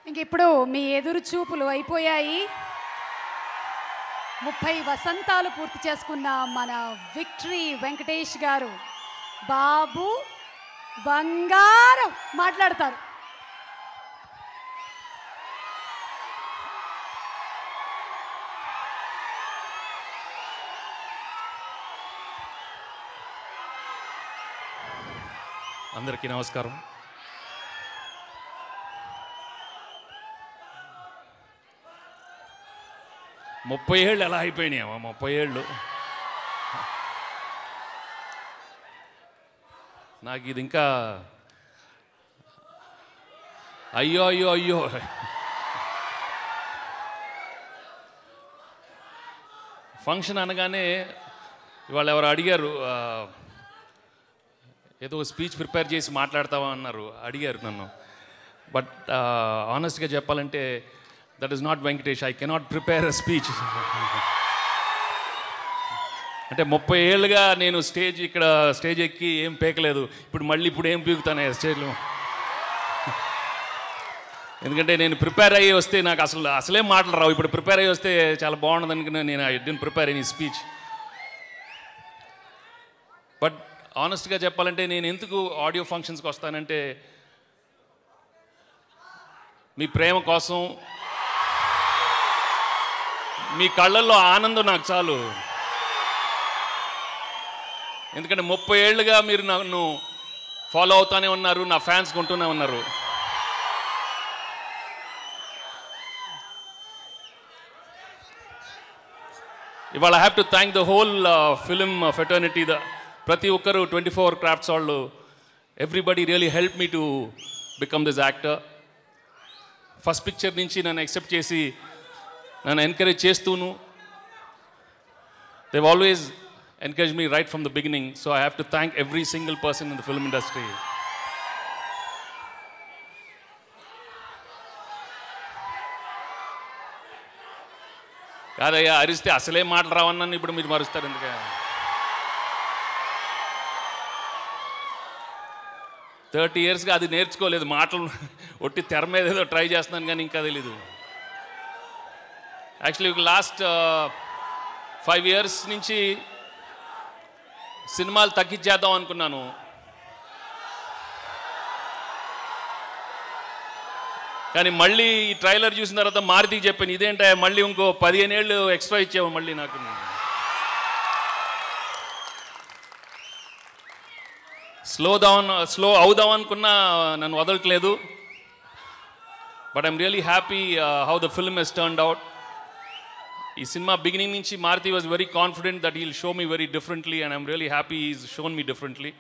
ఇంక ఇప్పుడు మీ ఎదురు చూపులు అయిపోయాయి. 30 వసంతాలు పూర్తి చేసుకున్న మన విక్టరీ వెంకటేష్ గారు బాబు బంగారం మాట్లాడతారు. అందరికీ నమస్కారం. ముప్పై ఏళ్ళు ఎలా అయిపోయినాయమ్మా? 30 ఏళ్ళు. నాకు ఇది ఇంకా అయ్యో అయ్యో అయ్యో. ఫంక్షన్ అనగానే ఇవాళ ఎవరు అడిగారు, ఏదో స్పీచ్ ప్రిపేర్ చేసి మాట్లాడతావా అన్నారు, అడిగారు నన్ను. బట్ ఆనెస్ట్గా చెప్పాలంటే that is not Venkatesh. I cannot prepare a speech. అంటే 30 ఏళ్ళుగా నేను ఇక్కడ స్టేజ్ ఎక్కి ఏం పేకలేదు. ఇప్పుడు ఏం పీకుతాను స్టేజ్లో. ఎందుకంటే నేను ప్రిపేర్ అయ్యి వస్తే నాకు అసలే మాటలు రావు. ఇప్పుడు ప్రిపేర్ అయ్యి వస్తే చాలా బాగుండదు అనుకున్నా. నేను I didn't prepare any speech. But ఆనెస్ట్గా చెప్పాలంటే నేను ఎందుకు ఆడియో ఫంక్షన్స్కి వస్తానంటే మీ ప్రేమ కోసం, మీ కళ్ళల్లో ఆనందం నాకు చాలు. ఎందుకంటే 30 ఏళ్ళుగా మీరు నన్ను ఫాలో అవుతానే ఉన్నారు, నా ఫ్యాన్స్ కొంటూనే ఉన్నారు. ఇవాళ I have to thank the whole film fraternity. ప్రతి ఒక్కరు 24 క్రాఫ్ట్స్ వాళ్ళు, everybody really help me to become this actor. First picture నుంచి నన్ను యాక్సెప్ట్ చేసి నన్ను encourage చేస్తూను, they've always encouraged me right from the beginning. So I have to thank every single person in the film industry. కాదయ్యా, అరిస్తే అసలే మాటలు రావన్నాను, ఇప్పుడు మీరు మరుస్తారు ఎందుకు? 30 yearsగా అది నేర్చుకోలేదు. మాటలు ఒట్టి తెర మీద ఏదో ట్రై చేస్తున్నాను కానీ ఇంకా తెలీదు. యాక్చువల్లీ లాస్ట్ 5 years నుంచి సినిమాలు తగ్గించేద్దాం అనుకున్నాను. కానీ మళ్ళీ ఈ ట్రైలర్ చూసిన తర్వాత మారుతికి చెప్పాను, ఇదేంటా మళ్ళీ ఇంకో 15 ఏళ్ళు ఎక్స్ట్రా ఇచ్చాము మళ్ళీ నాకు. స్లో అవుదాం అనుకున్నా నన్ను వదలట్లేదు. But I'm really happy how the film has turned out. ఈ సినిమా బిగినింగ్ నుంచి Maruthi was very confident that he'll show me very differently, and I'm really happy is shown me differently.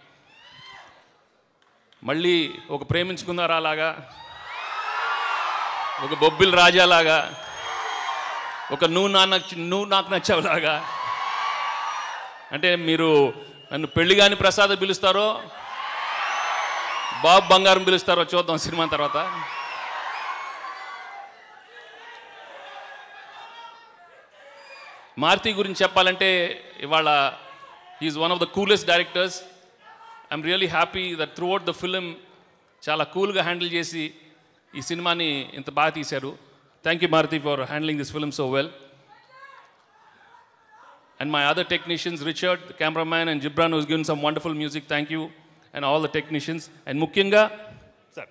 మళ్ళీ ఒక ప్రేమించుకుందారా లాగా, ఒక బొబ్బిల్ రాజాలాగా, ఒక నువ్వు నాకు నచ్చావులాగా. అంటే మీరు నన్ను పెళ్లిగాని ప్రసాద్ పిలుస్తారో బాబు బంగారం పిలుస్తారో చూద్దాం సినిమా తర్వాత. మారుతి గురించి చెప్పాలంటే ఇవాళ he's one of the coolest directors. I'm really happy that throughout the film చాలా కూల్గా హ్యాండిల్ చేసి ఈ సినిమాని ఇంత బాగా తీశారు. Thank you Maruthi for handling this film so well. And my other technicians, Richard, the cameraman, and Gibran, who's given some wonderful music. Thank you. And all the technicians. And Mukyanga, sir.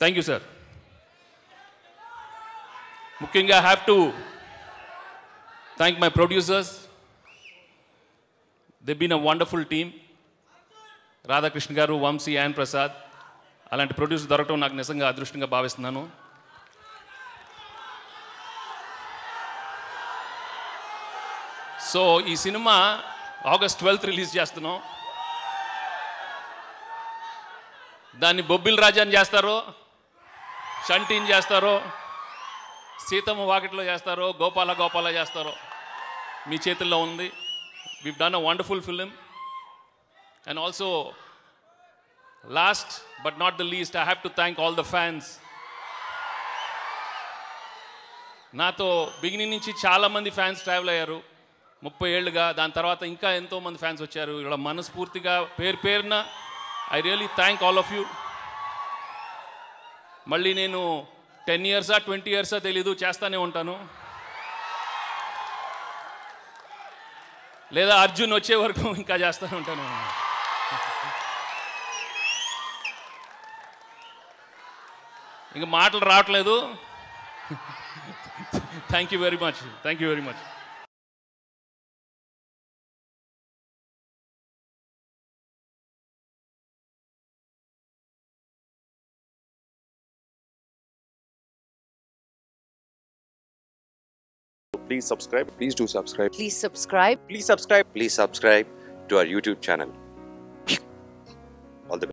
Thank you, sir. Mukyanga, I have to thank my producers. They've been a wonderful team. Radha Krishna Garu, Vamsi, and Prasad. అలాంటి producer దొరకటం నాకు నిజంగా అదృష్టంగా భావిస్తున్నాను. So ఈ cinema August 12th release చేస్తున్నాం. దాన్ని బొబ్బిల్ రాజాని చేస్తారో, షంటీని చేస్తారో, సీతమ్మ వాకిట్లో చేస్తారో, గోపాల చేస్తారో మీ చేతుల్లో ఉంది. we've done a wonderful film. And also last but not the least, I have to thank all the fans. నాతో బిగినింగ్ నుంచి చాలామంది ఫ్యాన్స్ ట్రావెల్ అయ్యారు 30 ఏళ్ళుగా. దాని తర్వాత ఇంకా ఎంతోమంది ఫ్యాన్స్ వచ్చారు. ఇలా మనస్ఫూర్తిగా పేరున I really thank all of you. మళ్ళీ నేను 10 ఇయర్సా 20 ఇయర్సా తెలీదు, చేస్తానే ఉంటాను. లేదా అర్జున్ వచ్చే వరకు ఇంకా చేస్తూనే ఉంటాను. ఇంక మాటలు రావట్లేదు. Thank you very much, thank you very much. Please subscribe. Please do subscribe. Please subscribe. Please subscribe. Please subscribe to our YouTube channel.